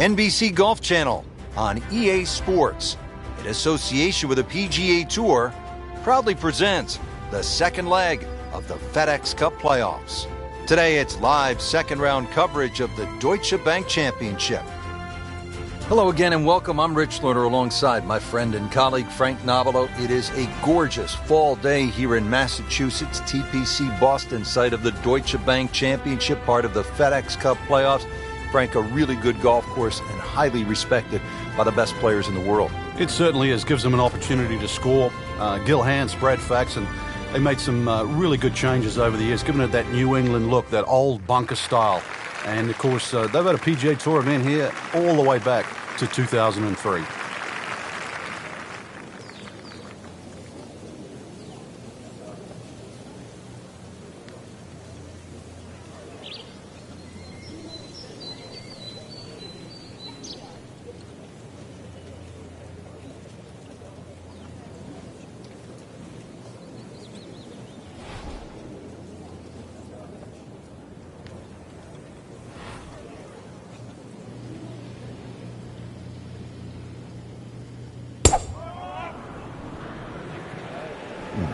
NBC Golf Channel on EA Sports, in association with the PGA Tour, proudly presents the second leg of the FedEx Cup playoffs. Today it's live second round coverage of the Deutsche Bank Championship. Hello again and welcome. I'm Rich Lerner alongside my friend and colleague Frank Novello. It is a gorgeous fall day here in Massachusetts, TPC Boston, site of the Deutsche Bank Championship, part of the FedEx Cup playoffs. Frank, a really good golf course and highly respected by the best players in the world. It certainly is. Gives them an opportunity to score. Gil Hanse, Brad Fax, and they made some really good changes over the years, giving it that New England look, that old bunker style. And, of course, they've had a PGA Tour event here all the way back to 2003.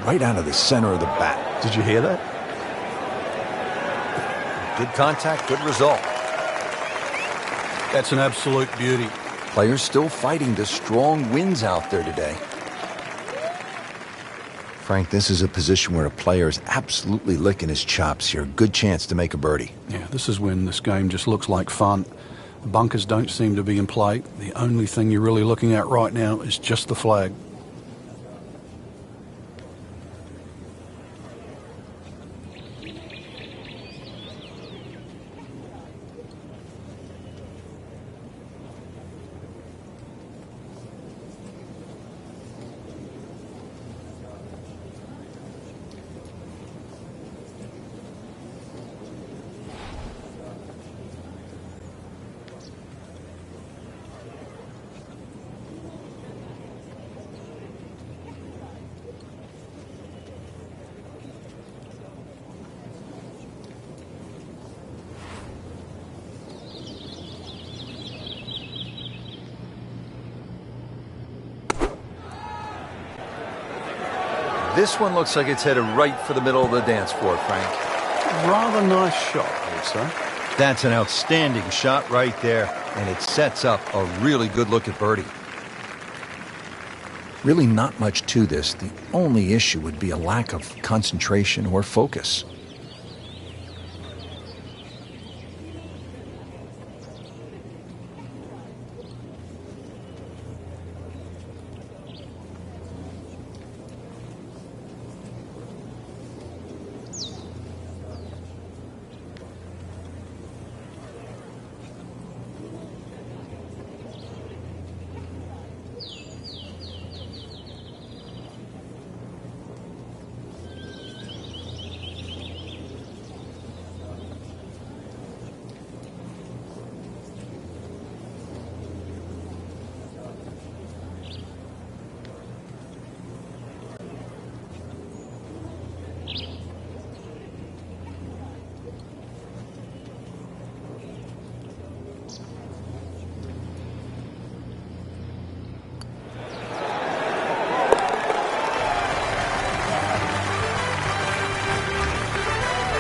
Right out of the center of the bat. Did you hear that? Good contact, good result. That's an absolute beauty. Players still fighting the strong winds out there today. Frank, this is a position where a player is absolutely licking his chops here. Good chance to make a birdie. Yeah, this is when this game just looks like fun. The bunkers don't seem to be in play. The only thing you're really looking at right now is just the flag. This one looks like it's headed right for the middle of the dance floor, Frank. Rather nice shot, I would say. That's an outstanding shot right there, and it sets up a really good look at birdie. Really not much to this. The only issue would be a lack of concentration or focus.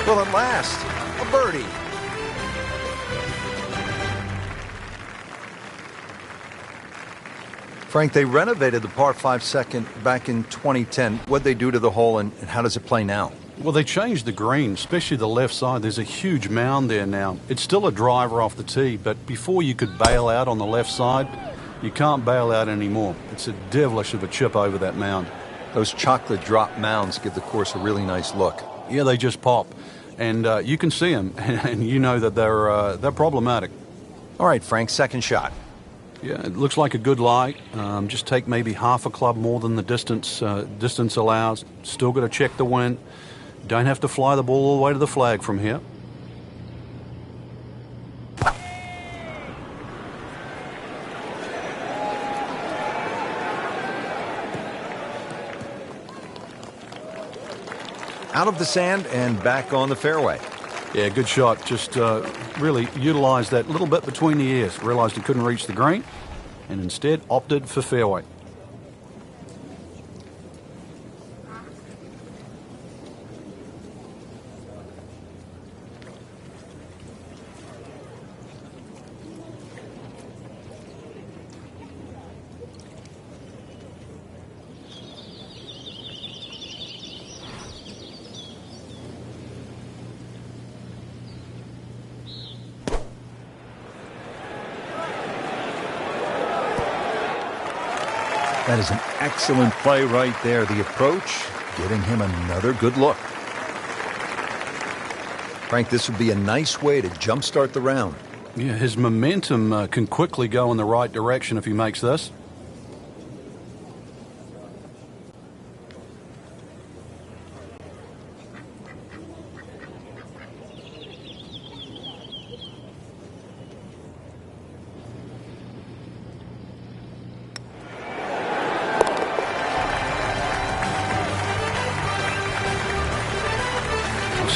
Well, at last, a birdie. Frank, they renovated the par 5 second back in 2010. What'd they do to the hole, and how does it play now? Well, they changed the green, especially the left side. There's a huge mound there now. It's still a driver off the tee, but before you could bail out on the left side, you can't bail out anymore. It's a devilish of a chip over that mound. Those chocolate drop mounds give the course a really nice look. Yeah, they just pop. And you can see them, and you know that they're problematic. All right, Frank, second shot. Yeah, it looks like a good lie. Just take maybe half a club more than the distance allows. Still got to check the wind. Don't have to fly the ball all the way to the flag from here. Out of the sand and back on the fairway. Yeah, good shot. Just really utilized that little bit between the ears. Realized he couldn't reach the green and instead opted for fairway. That is an excellent play right there. The approach, giving him another good look. Frank, this would be a nice way to jumpstart the round. Yeah, his momentum can quickly go in the right direction if he makes this.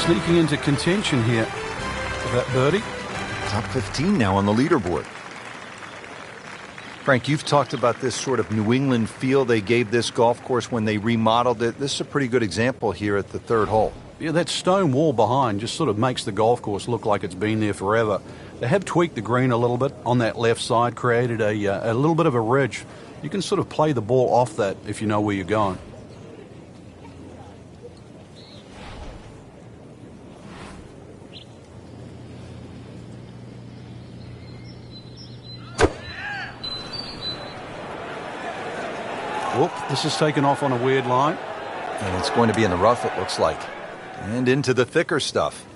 Sneaking into contention here for that birdie. Top 15 now on the leaderboard. Frank, you've talked about this sort of New England feel they gave this golf course when they remodeled it. This is a pretty good example here at the third hole. Yeah, that stone wall behind just sort of makes the golf course look like it's been there forever. They have tweaked the green a little bit on that left side, created a little bit of a ridge. You can sort of play the ball off that if you know where you're going. Whoop, this is taken off on a weird line. And it's going to be in the rough, it looks like. And into the thicker stuff.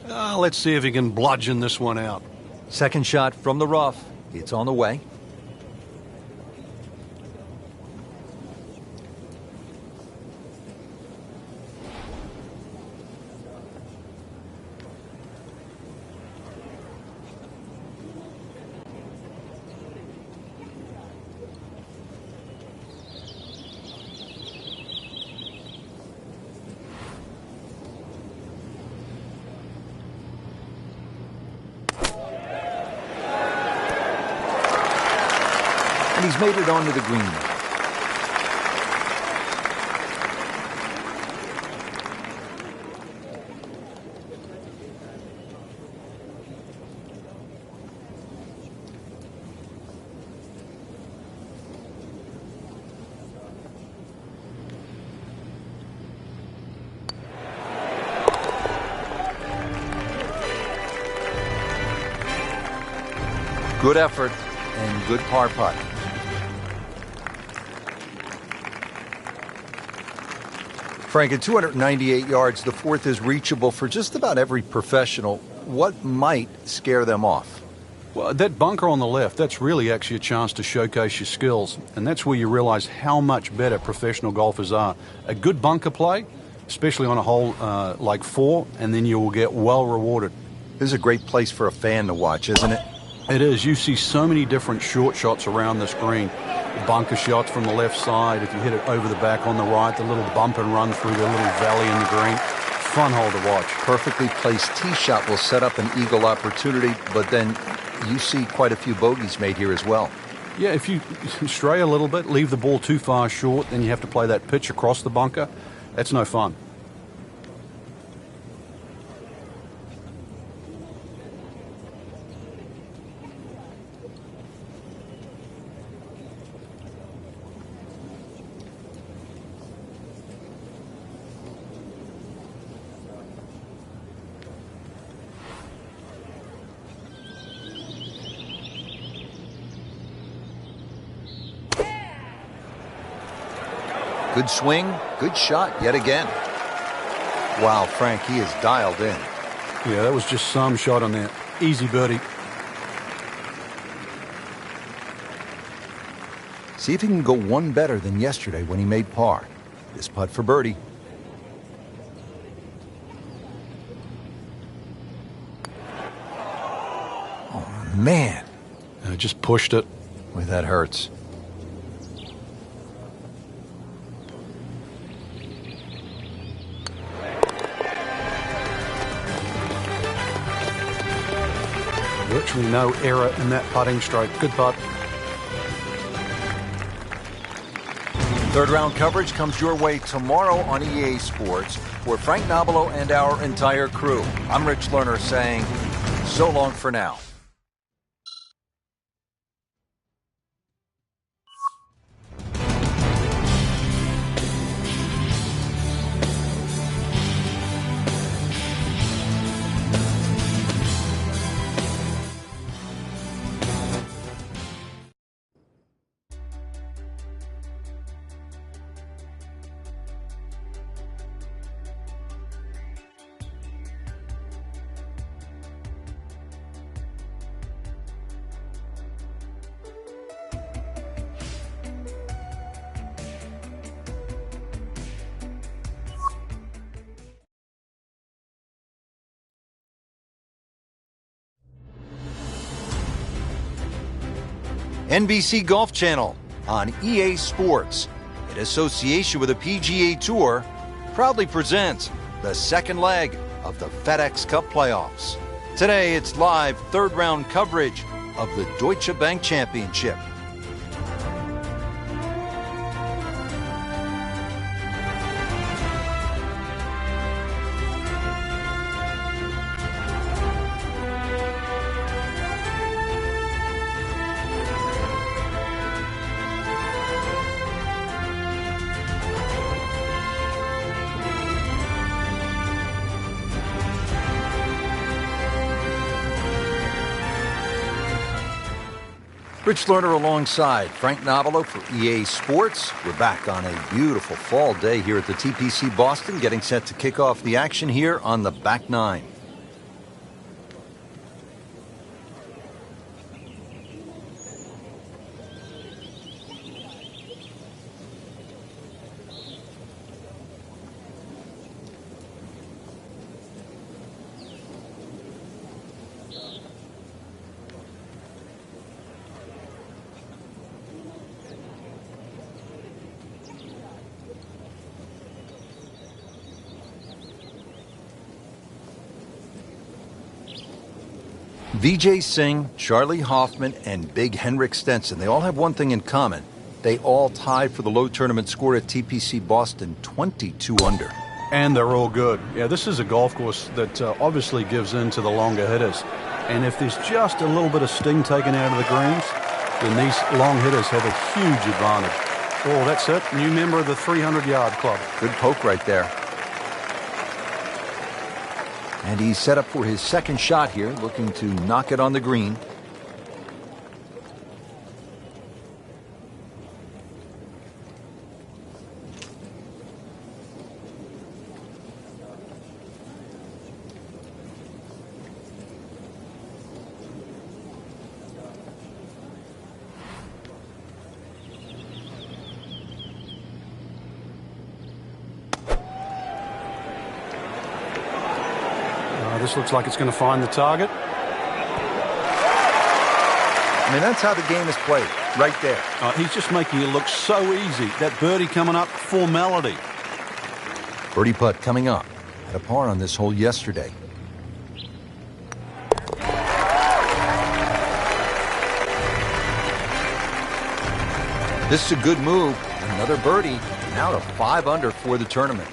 Let's see if he can bludgeon this one out. Second shot from the rough. It's on the way. And he's made it onto the green. Good effort and good par putt. Frank, at 298 yards, the fourth is reachable for just about every professional. What might scare them off? Well, that bunker on the left, that's really actually a chance to showcase your skills. And that's where you realize how much better professional golfers are. A good bunker play, especially on a hole like 4, and then you will get well rewarded. This is a great place for a fan to watch, isn't it? It is. You see so many different short shots around this green. Bunker shots from the left side. If you hit it over the back on the right, the little bump and run through the little valley in the green. Fun hole to watch. Perfectly placed tee shot will set up an eagle opportunity, but then you see quite a few bogeys made here as well. Yeah, if you stray a little bit, leave the ball too far short, then you have to play that pitch across the bunker. That's no fun. Good swing, good shot yet again. Wow, Frank, he is dialed in. Yeah, that was just some shot on that. Easy birdie. See if he can go one better than yesterday when he made par. This putt for birdie. Oh, man. Just pushed it. Boy, that hurts. virtually no error in that putting stroke. Good putt. Third round coverage comes your way tomorrow on EA Sports. For Frank Nobilo and our entire crew, I'm Rich Lerner saying so long for now. NBC Golf Channel on EA Sports, in association with the PGA Tour, proudly presents the second leg of the FedEx Cup playoffs. Today, it's live third round coverage of the Deutsche Bank Championship. Rich Lerner alongside Frank Nobilo for EA Sports. We're back on a beautiful fall day here at the TPC Boston, getting set to kick off the action here on the back nine. Vijay Singh, Charlie Hoffman, and Big Henrik Stenson, they all have one thing in common. They all tied for the low tournament score at TPC Boston, 22 under. And they're all good. Yeah, this is a golf course that obviously gives in to the longer hitters. And if there's just a little bit of sting taken out of the greens, then these long hitters have a huge advantage. Oh, that's it. New member of the 300-yard club. Good poke right there. And he's set up for his second shot here, looking to knock it on the green. This looks like it's going to find the target. I mean, that's how the game is played, right there. He's just making it look so easy. That birdie coming up, formality. Birdie putt coming up. Had a par on this hole yesterday. This is a good move. Another birdie. Now to 5 under for the tournament.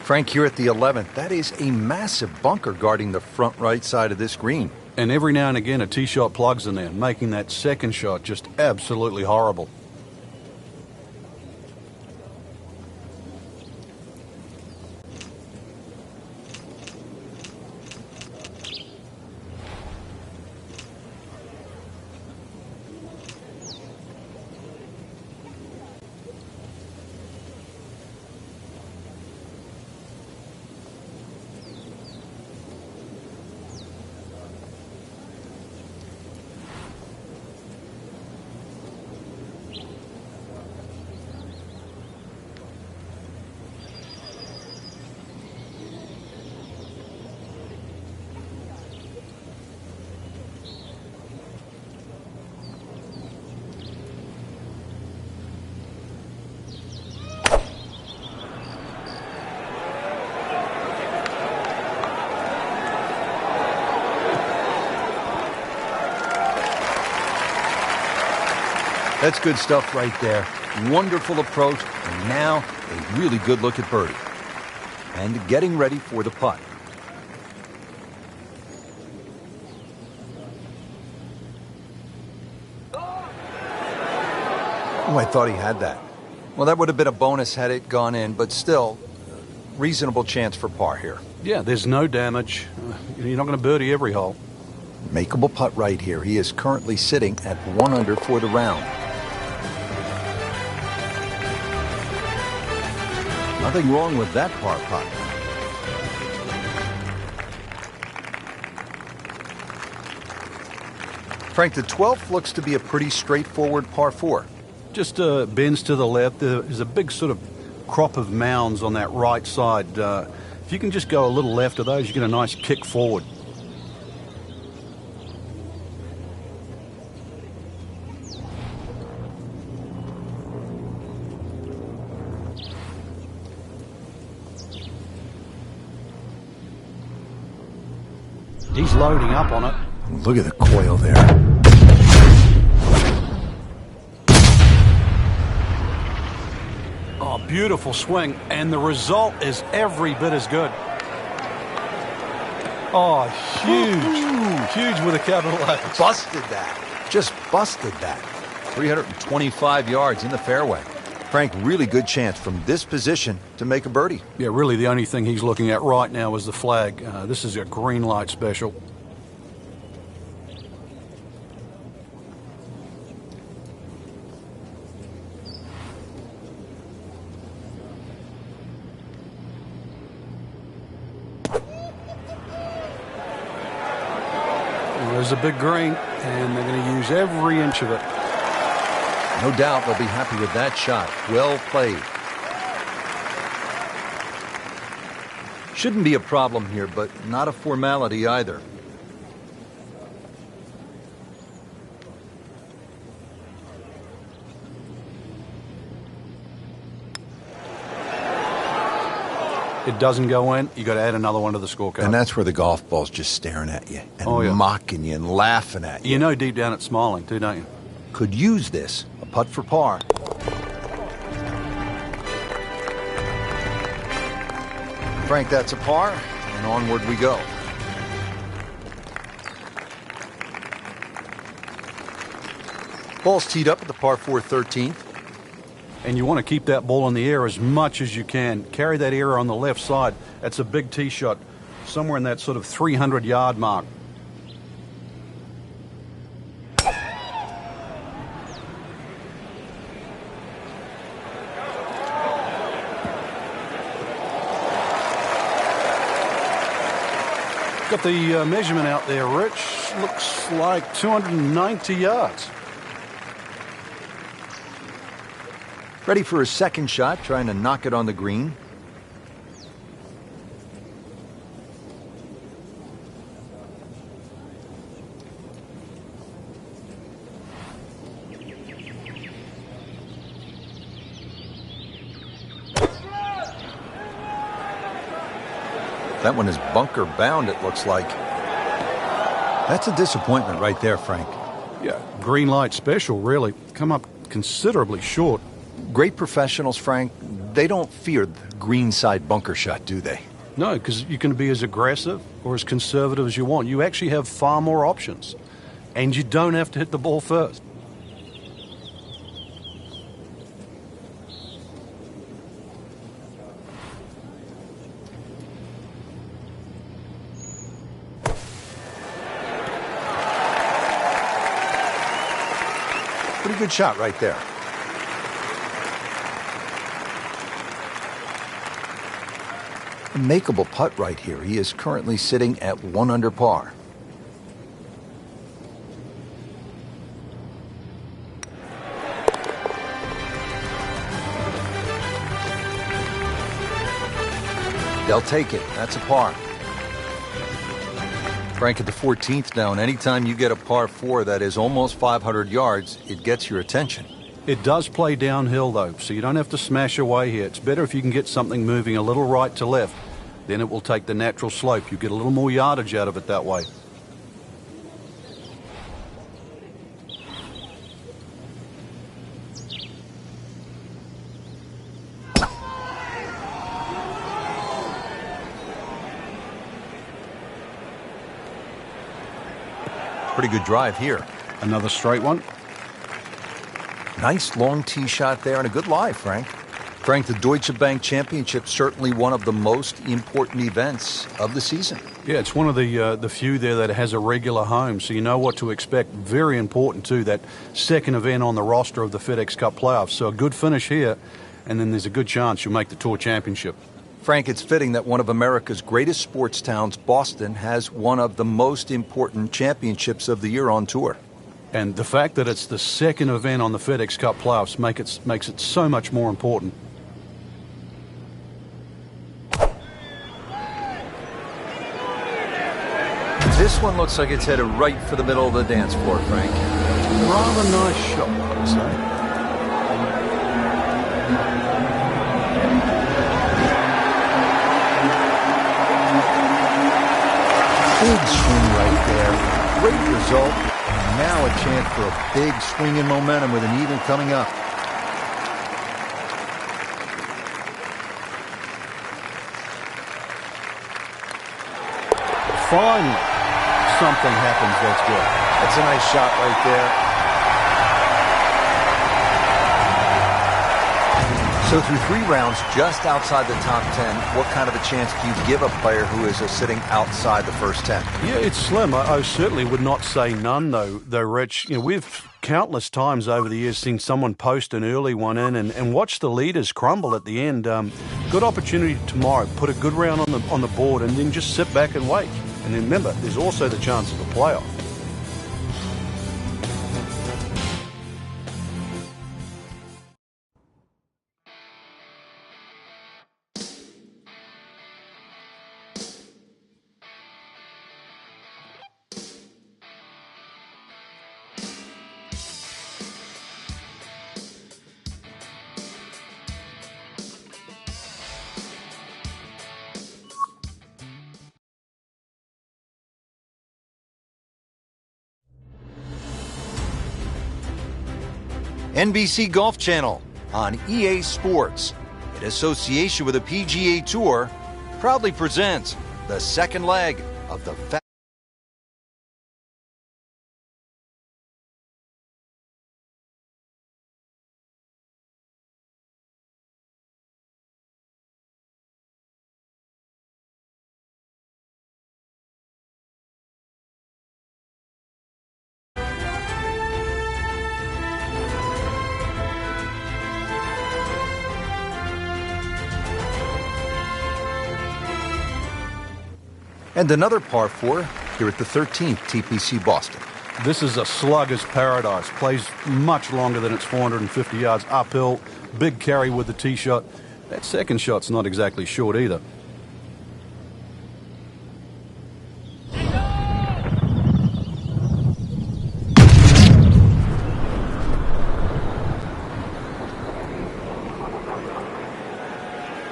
Frank, here at the 11th, that is a massive bunker guarding the front right side of this green. And every now and again, a tee shot plugs in there, making that second shot just absolutely horrible. That's good stuff right there. Wonderful approach, and now a really good look at birdie. And getting ready for the putt. Oh, I thought he had that. Well, that would have been a bonus had it gone in, but still, reasonable chance for par here. Yeah, there's no damage. You're not going to birdie every hole. Makeable putt right here. He is currently sitting at 1 under for the round. Nothing wrong with that par putt. Frank, the 12th looks to be a pretty straightforward par 4. Just bends to the left. There's a big sort of crop of mounds on that right side. If you can just go a little left of those, you get a nice kick forward. He's loading up on it. Look at the coil there. Oh, beautiful swing, and the result is every bit as good. Oh, huge. Huge with a capital H. Busted that. Just busted that. 325 yards in the fairway. Frank, really good chance from this position to make a birdie. Yeah, really the only thing he's looking at right now is the flag. This is a green light special. There's a big green, and they're going to use every inch of it. No doubt they'll be happy with that shot. Well played. Shouldn't be a problem here, but not a formality either. It doesn't go in, you got to add another one to the scorecard. And that's where the golf ball's just staring at you and mocking you and laughing at you. You know deep down it's smiling too, don't you? Could use this. A putt for par. Frank, that's a par, and onward we go. Ball's teed up at the par 4 13th. And you want to keep that ball in the air as much as you can. Carry that air on the left side. That's a big tee shot, somewhere in that sort of 300-yard mark. Got the measurement out there, Rich. Looks like 290 yards. Ready for his second shot, trying to knock it on the green. That one is bunker bound, it looks like. That's a disappointment right there, Frank. Yeah, green light special, really. Come up considerably short. Great professionals, Frank, they don't fear the green side bunker shot, do they? No, because you can be as aggressive or as conservative as you want. You actually have far more options. And you don't have to hit the ball first. Pretty good shot right there. A makeable putt right here. He is currently sitting at 1 under par. They'll take it. That's a par. Frank, at the 14th down, anytime you get a par 4 that is almost 500 yards, it gets your attention. It does play downhill, though, so you don't have to smash away here. It's better if you can get something moving a little right to left. Then it will take the natural slope. You get a little more yardage out of it that way. Pretty good drive here. Another straight one. Nice long tee shot there and a good lie, Frank. Frank, the Deutsche Bank Championship, certainly one of the most important events of the season. Yeah, it's one of the few there that has a regular home, so you know what to expect. Very important, too, that second event on the roster of the FedEx Cup playoffs. So a good finish here, and then there's a good chance you'll make the Tour Championship. Frank, it's fitting that one of America's greatest sports towns, Boston, has one of the most important championships of the year on tour. And the fact that it's the second event on the FedEx Cup playoffs makes it so much more important. This one looks like it's headed right for the middle of the dance floor, Frank. Rather nice shot, I would say. Big swing right there. Great result. And now a chance for a big swing in momentum with an eagle coming up. Finally, something happens that's good. That's a nice shot right there. So through 3 rounds, just outside the top 10, what kind of a chance do you give a player who is sitting outside the first 10? Yeah, it's slim. I certainly would not say none, though, Rich. You know, we've countless times over the years seen someone post an early one in and watch the leaders crumble at the end. Good opportunity tomorrow. Put a good round on the board and then just sit back and wait. And then remember, there's also the chance of a playoff. NBC Golf Channel on EA Sports, in association with the PGA Tour, proudly presents the second leg of the and another par 4 here at the 13th TPC Boston. This is a slugger's paradise. Plays much longer than its 450 yards uphill. Big carry with the tee shot. That second shot's not exactly short either.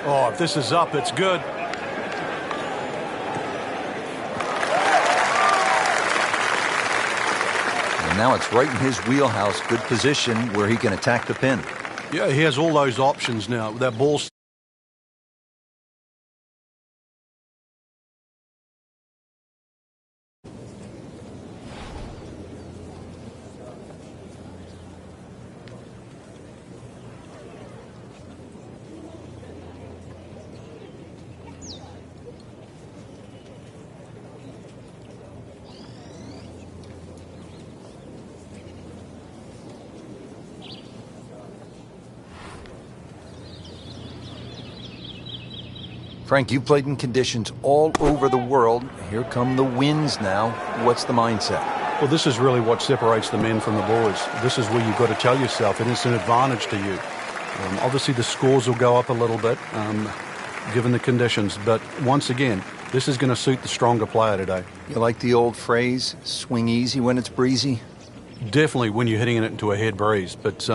Oh, if this is up, it's good. And now it's right in his wheelhouse. Good position where he can attack the pin. Yeah, he has all those options now. That ball's Frank, you played in conditions all over the world. Here come the winds now. What's the mindset? Well, this is really what separates the men from the boys. This is where you've got to tell yourself, and it's an advantage to you. Obviously, the scores will go up a little bit, given the conditions. But once again, this is going to suit the stronger player today. You like the old phrase, swing easy when it's breezy? Definitely when you're hitting it into a head breeze. But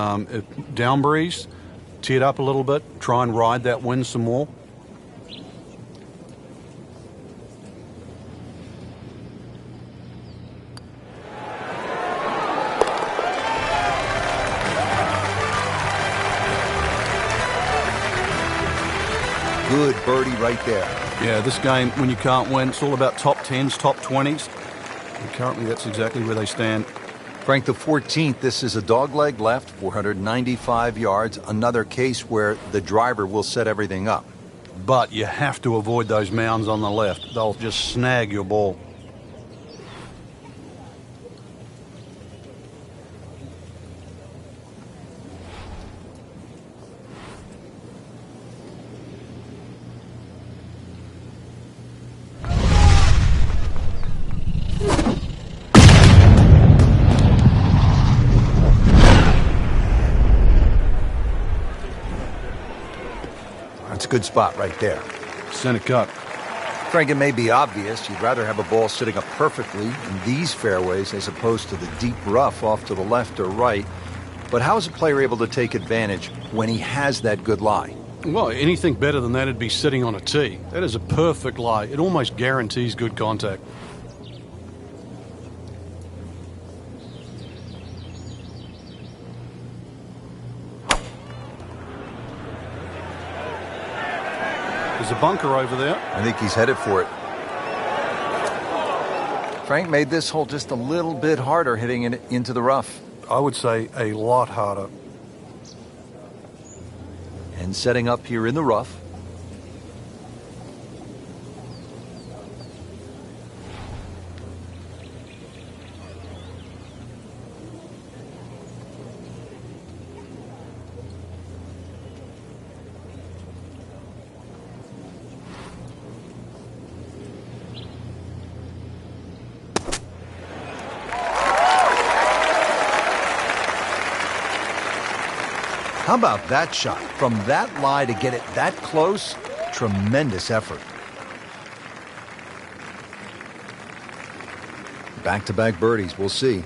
down breeze, tee it up a little bit, try and ride that wind some more. Good birdie right there. Yeah, this game, when you can't win, it's all about top 10s, top 20s. And currently, that's exactly where they stand. Frank, the 14th, this is a dogleg left, 495 yards, another case where the driver will set everything up. But you have to avoid those mounds on the left. They'll just snag your ball. That's a good spot right there. Center cut. Frank, it may be obvious you'd rather have a ball sitting up perfectly in these fairways as opposed to the deep rough off to the left or right. But how is a player able to take advantage when he has that good lie? Well, anything better than that would be sitting on a tee. That is a perfect lie. It almost guarantees good contact. There's a bunker over there. I think he's headed for it. Frank made this hole just a little bit harder hitting it into the rough. I would say a lot harder. And setting up here in the rough. How about that shot? From that lie to get it that close, tremendous effort. Back-to-back birdies, we'll see.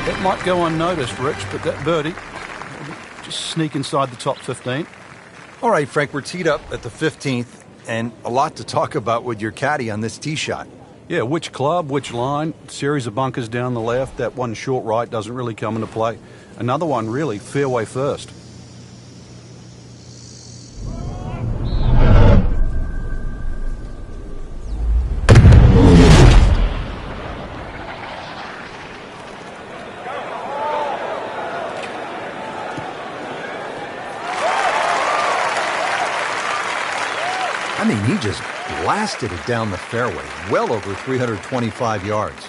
That might go unnoticed, Rich, but that birdie just sneak inside the top 15. All right, Frank, we're teed up at the 15th, and a lot to talk about with your caddy on this tee shot. Yeah, which club, which line, series of bunkers down the left. That one short right doesn't really come into play. Another one, really, fairway first. I mean, he just blasted it down the fairway, well over 325 yards.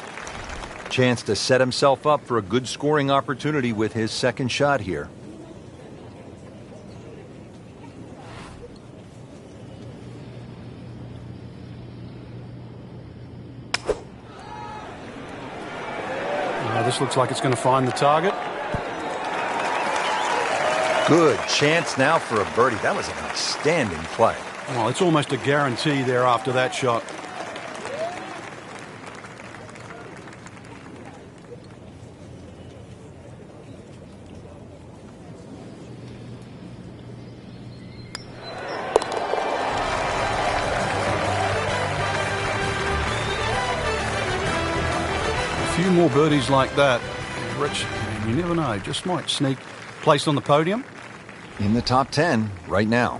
Chance to set himself up for a good scoring opportunity with his second shot here. This looks like it's going to find the target. Good chance now for a birdie. That was an outstanding play. Well, it's almost a guarantee there after that shot. A few more birdies like that, Rich, you never know, just might sneak placed on the podium. In the top 10 right now.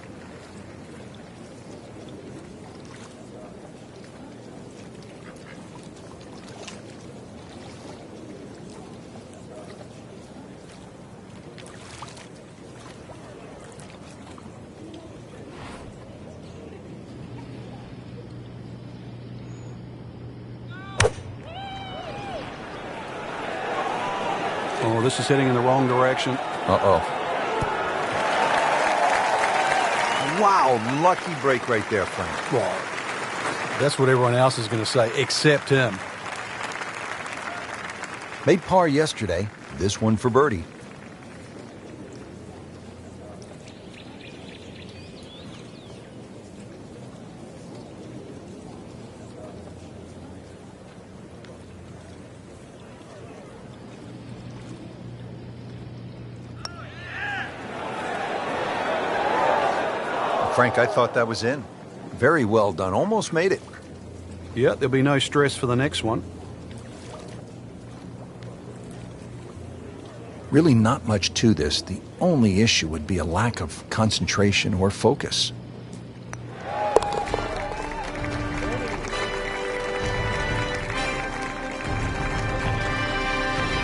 Oh, this is heading in the wrong direction. Uh-oh. Wow, lucky break right there, Frank. Well, that's what everyone else is going to say, except him. Made par yesterday, this one for birdie. Frank, I thought that was in. very well done. Almost made it. Yeah, there'll be no stress for the next one. Really not much to this. The only issue would be a lack of concentration or focus.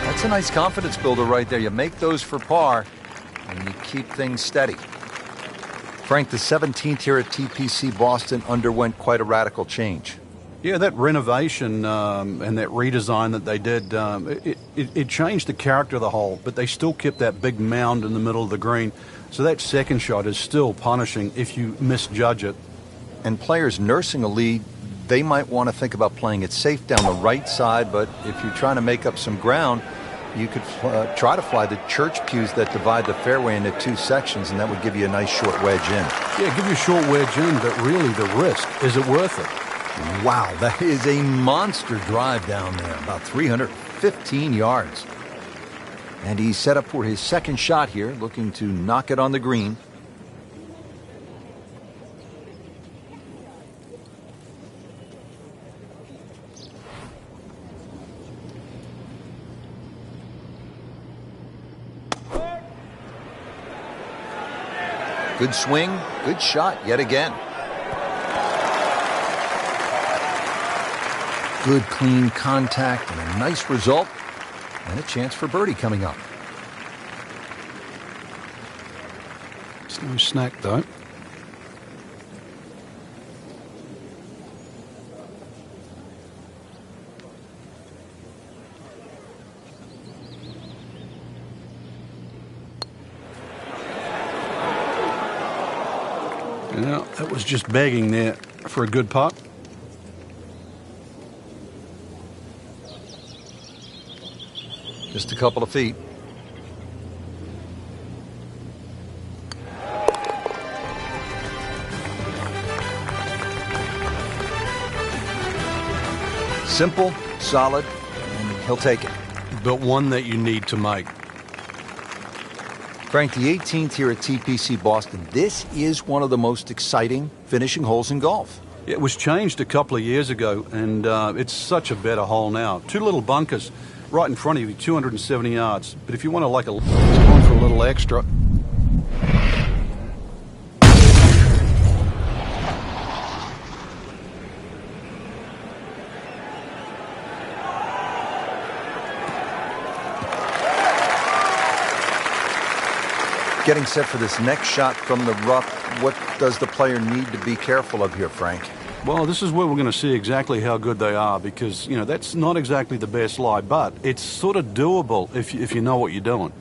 That's a nice confidence builder right there. You make those for par, and you keep things steady. Frank, the 17th here at TPC Boston underwent quite a radical change. Yeah, that renovation and that redesign that they did, it changed the character of the hole, but they still kept that big mound in the middle of the green. So that second shot is still punishing if you misjudge it. And players nursing a lead, they might want to think about playing it safe down the right side, but if you're trying to make up some ground, you could try to fly the church pews that divide the fairway into two sections, and that would give you a nice short wedge in. Yeah, give you a short wedge in, but really the risk, is it worth it? Wow, that is a monster drive down there, about 315 yards. And he's set up for his second shot here, looking to knock it on the green. Good swing, good shot yet again. Good clean contact and a nice result, and a chance for birdie coming up. It's no snack though. Yeah, that was just begging there for a good putt. Just a couple of feet. Simple, solid, and he'll take it. But one that you need to make. Frank, the 18th here at TPC Boston, this is one of the most exciting finishing holes in golf. It was changed a couple of years ago, and it's such a better hole now. Two little bunkers right in front of you, 270 yards. But if you want to like it's going for a little extra. Getting set for this next shot from the rough, what does the player need to be careful of here, Frank? Well, this is where we're going to see exactly how good they are because, you know, that's not exactly the best lie, but it's sort of doable if you know what you're doing.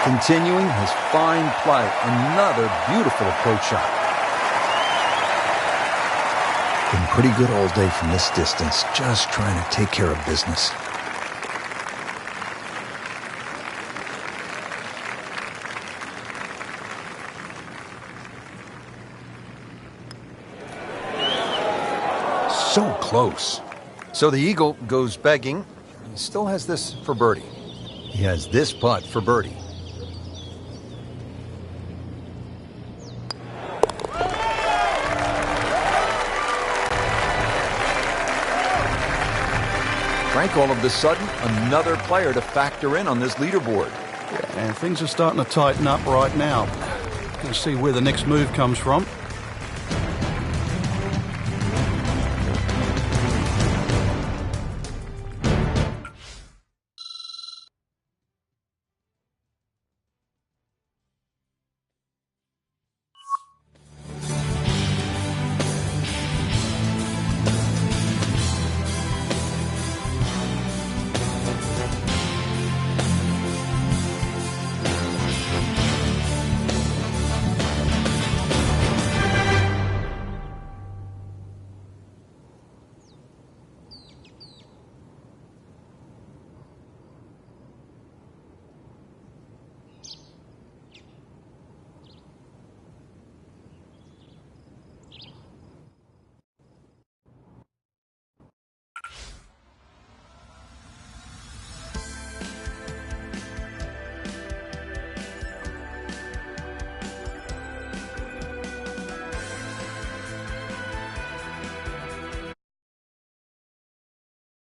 Continuing his fine play, another beautiful approach shot. Been pretty good all day from this distance, just trying to take care of business. So close. So the Eagle goes begging. He still has this for birdie. He has this putt for birdie. Frank, all of a sudden, another player to factor in on this leaderboard. Yeah, and things are starting to tighten up right now. We'll see where the next move comes from.